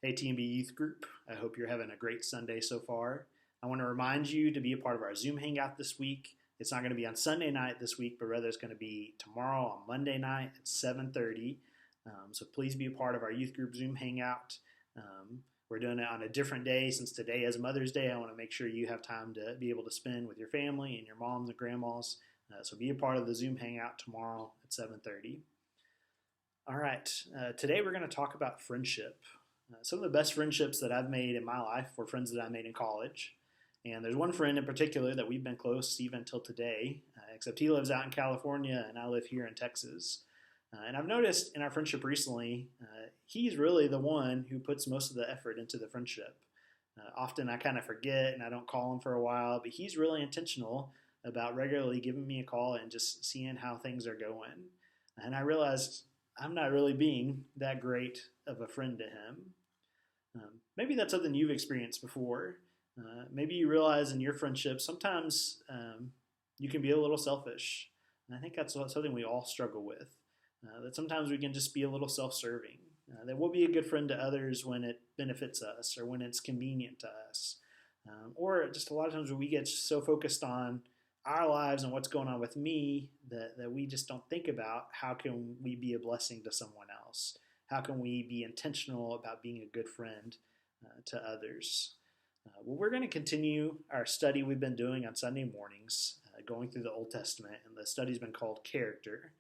Hey, T&B Youth Group. I hope you're having a great Sunday so far. I want to remind you to be a part of our Zoom Hangout this week. It's not going to be on Sunday night this week, but rather it's going to be tomorrow on Monday night at 7:30. So please be a part of our youth group Zoom Hangout. We're doing it on a different day since today is Mother's Day. I want to make sure you have time to be able to spend with your family and your moms and grandmas. So be a part of the Zoom Hangout tomorrow at 7:30. All right, today we're going to talk about friendship. Some of the best friendships that I've made in my life were friends that I made in college. And there's one friend in particular that we've been close even until today, except he lives out in California and I live here in Texas. And I've noticed in our friendship recently, he's really the one who puts most of the effort into the friendship. Often I kind of forget and I don't call him for a while, but he's really intentional about regularly giving me a call and just seeing how things are going. And I realized I'm not really being that great of a friend to him. Maybe that's something you've experienced before. Maybe you realize in your friendship sometimes you can be a little selfish. And I think that's something we all struggle with. That sometimes we can just be a little self-serving. That we'll be a good friend to others when it benefits us or when it's convenient to us. Or just a lot of times when we get so focused on our lives and what's going on with me that we just don't think about how can we be a blessing to someone else? How can we be intentional about being a good friend to others? Well, we're going to continue our study we've been doing on Sunday mornings, going through the Old Testament, and the study's been called Character.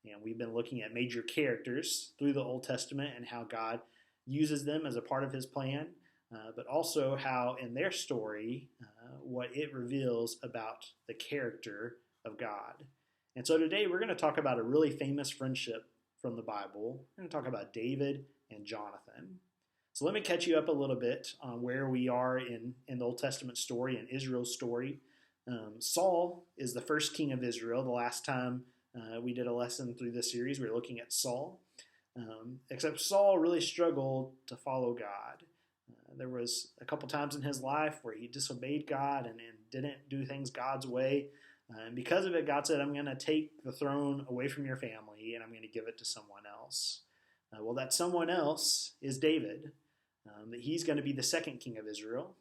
And we've been looking at major characters through the Old Testament and how God uses them as a part of his plan, but also how in their story, what it reveals about the character of God. And so today we're going to talk about a really famous friendship from the Bible. We're going to talk about David and Jonathan. So let me catch you up a little bit on where we are in the Old Testament story and Israel's story. Saul is the first king of Israel. The last time we did a lesson through this series, we were looking at Saul. Except Saul really struggled to follow God. There was a couple times in his life where he disobeyed God and didn't do things God's way. And because of it, God said, I'm going to take the throne away from your family and I'm going to give it to someone else. Well, that someone else is David. That he's going to be the second king of Israel.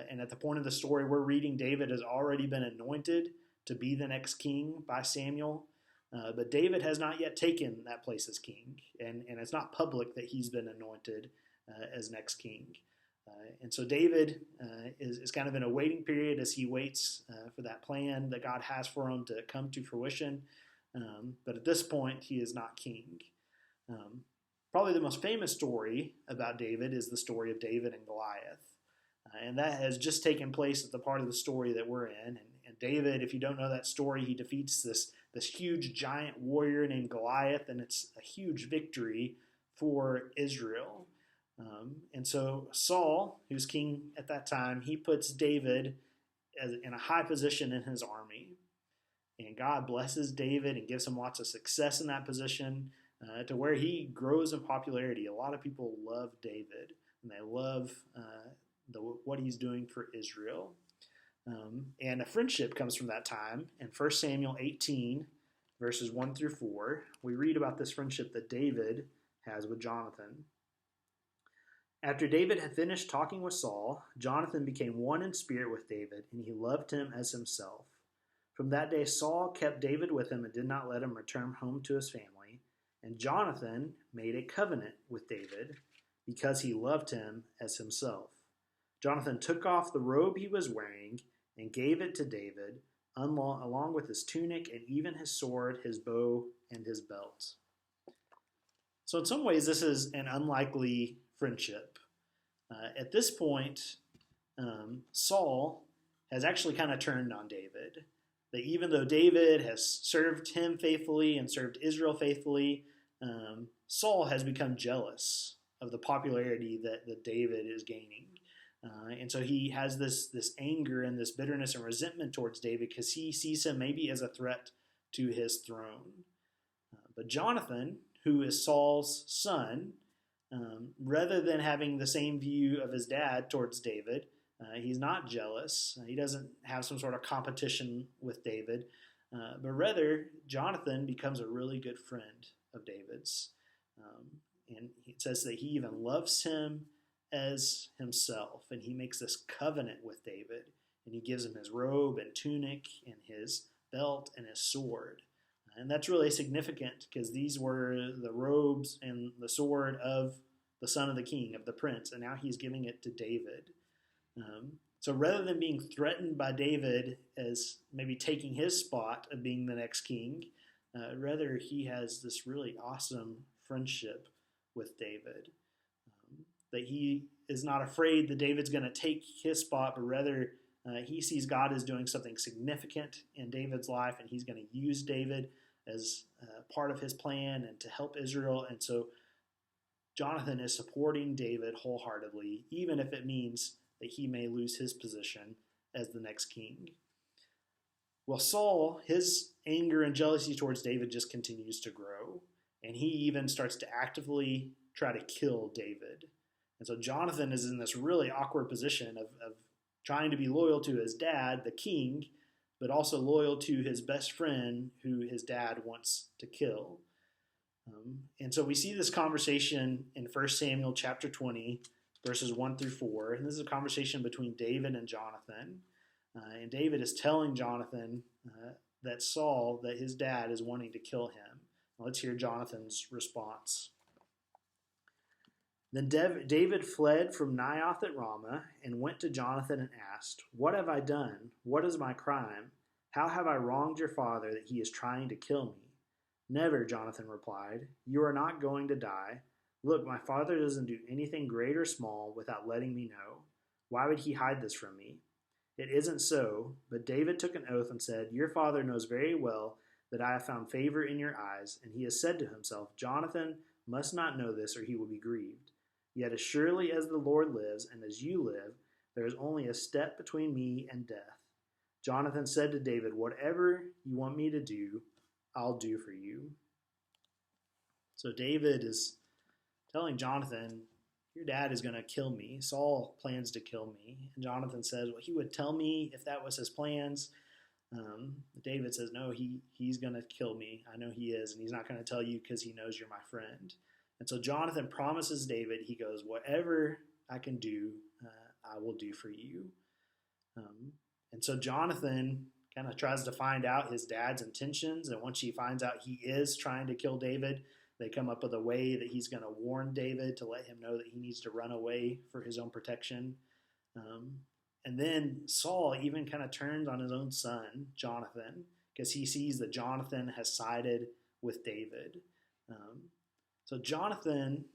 And at the point of the story we're reading, David has already been anointed to be the next king by Samuel. But David has not yet taken that place as king. And it's not public that he's been anointed as next king. And so David is kind of in a waiting period as he waits for that plan that God has for him to come to fruition. But at this point, he is not king. Probably the most famous story about David is the story of David and Goliath. And that has just taken place at the part of the story that we're in. And David, if you don't know that story, he defeats this huge giant warrior named Goliath, and it's a huge victory for Israel. And so Saul, who's king at that time, he puts David in a high position in his army. And God blesses David and gives him lots of success in that position to where he grows in popularity. A lot of people love David, and they love what he's doing for Israel. And a friendship comes from that time. In 1 Samuel 18, verses 1 through 4, we read about this friendship that David has with Jonathan. After David had finished talking with Saul, Jonathan became one in spirit with David, and he loved him as himself. From that day, Saul kept David with him and did not let him return home to his family. And Jonathan made a covenant with David because he loved him as himself. Jonathan took off the robe he was wearing and gave it to David, along with his tunic and even his sword, his bow, and his belt. So in some ways, this is an unlikely friendship. At this point, Saul has actually kind of turned on David. That even though David has served him faithfully and served Israel faithfully, Saul has become jealous of the popularity that David is gaining. And so he has this anger and this bitterness and resentment towards David because he sees him maybe as a threat to his throne. But Jonathan, who is Saul's son, rather than having the same view of his dad towards David, he's not jealous. He doesn't have some sort of competition with David, but rather Jonathan becomes a really good friend of David's. And it says that he even loves him as himself, and he makes this covenant with David, and he gives him his robe and tunic and his belt and his sword. And that's really significant because these were the robes and the sword of the son of the king, of the prince, and now he's giving it to David. So rather than being threatened by David as maybe taking his spot of being the next king, rather he has this really awesome friendship with David. That he is not afraid that David's going to take his spot, but rather he sees God as doing something significant in David's life, and he's going to use David as part of his plan and to help Israel. And so Jonathan is supporting David wholeheartedly, even if it means that he may lose his position as the next king. Well, Saul, his anger and jealousy towards David just continues to grow, and he even starts to actively try to kill David. And so Jonathan is in this really awkward position of trying to be loyal to his dad, the king, but also loyal to his best friend who his dad wants to kill. And so we see this conversation in 1 Samuel chapter 20, verses 1 through 4. And this is a conversation between David and Jonathan. And David is telling Jonathan that Saul, that his dad, is wanting to kill him. Let's hear Jonathan's response. Then David fled from Naioth at Ramah and went to Jonathan and asked, "What have I done? What is my crime? How have I wronged your father that he is trying to kill me?" "Never," Jonathan replied. "You are not going to die. Look, my father doesn't do anything great or small without letting me know. Why would he hide this from me?" "It isn't so." But David took an oath and said, "Your father knows very well that I have found favor in your eyes, and he has said to himself, 'Jonathan must not know this or he will be grieved.' Yet as surely as the Lord lives and as you live, there is only a step between me and death." Jonathan said to David, "Whatever you want me to do, I'll do for you." So David is telling Jonathan, "Your dad is going to kill me. Saul plans to kill me." And Jonathan says, "Well, he would tell me if that was his plans." David says, "No, he's going to kill me. I know he is, and he's not going to tell you because he knows you're my friend." And so Jonathan promises David, he goes, "Whatever I can do, I will do for you." And so Jonathan kind of tries to find out his dad's intentions. And once he finds out he is trying to kill David, they come up with a way that he's going to warn David to let him know that he needs to run away for his own protection. And then Saul even kind of turns on his own son, Jonathan, because he sees that Jonathan has sided with David. So Jonathan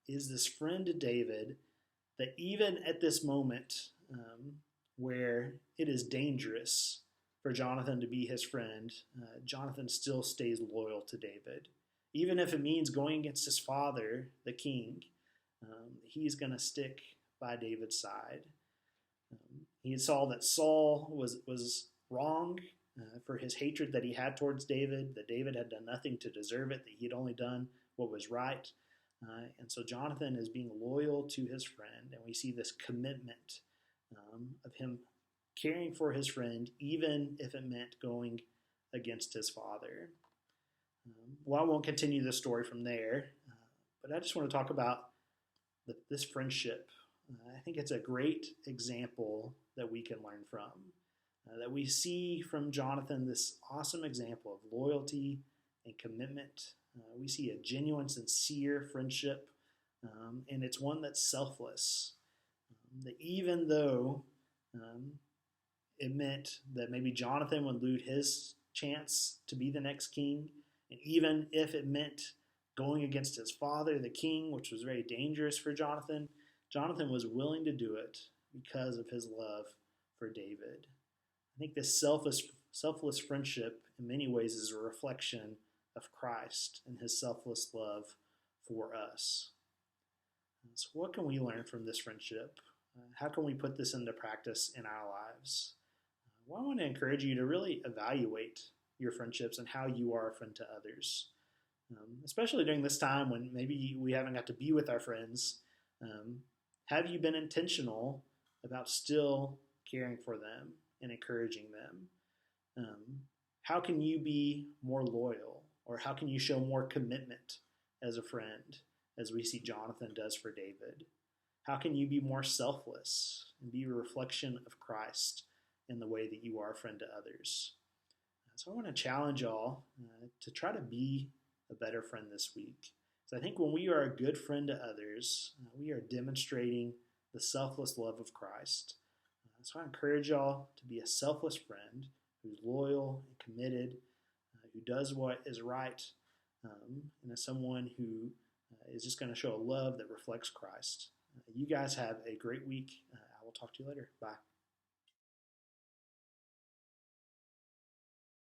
is this friend to David that even at this moment where it is dangerous for Jonathan to be his friend, Jonathan still stays loyal to David. Even if it means going against his father, the king, he's going to stick by David's side. He saw that Saul was wrong for his hatred that he had towards David, that David had done nothing to deserve it, that he had only done what was right. And so Jonathan is being loyal to his friend, and we see this commitment of him caring for his friend, even if it meant going against his father. Well, I won't continue the story from there, but I just want to talk about this friendship. I think it's a great example that we can learn from, that we see from Jonathan this awesome example of loyalty and commitment. We see a genuine, sincere friendship, and it's one that's selfless. That even though it meant that maybe Jonathan would lose his chance to be the next king, and even if it meant going against his father, the king, which was very dangerous for Jonathan, Jonathan was willing to do it because of his love for David. I think this selfless friendship in many ways is a reflection of Christ and his selfless love for us. So what can we learn from this friendship? How can we put this into practice in our lives? Well, I want to encourage you to really evaluate your friendships and how you are a friend to others, especially during this time when maybe we haven't got to be with our friends. Have you been intentional about still caring for them and encouraging them? How can you be more loyal, or how can you show more commitment as a friend, as we see Jonathan does for David? How can you be more selfless and be a reflection of Christ in the way that you are a friend to others? So I want to challenge y'all to try to be a better friend this week. So I think when we are a good friend to others, we are demonstrating the selfless love of Christ. So I encourage y'all to be a selfless friend who's loyal and committed, who does what is right, and as someone who is just going to show a love that reflects Christ. You guys have a great week. I will talk to you later. Bye.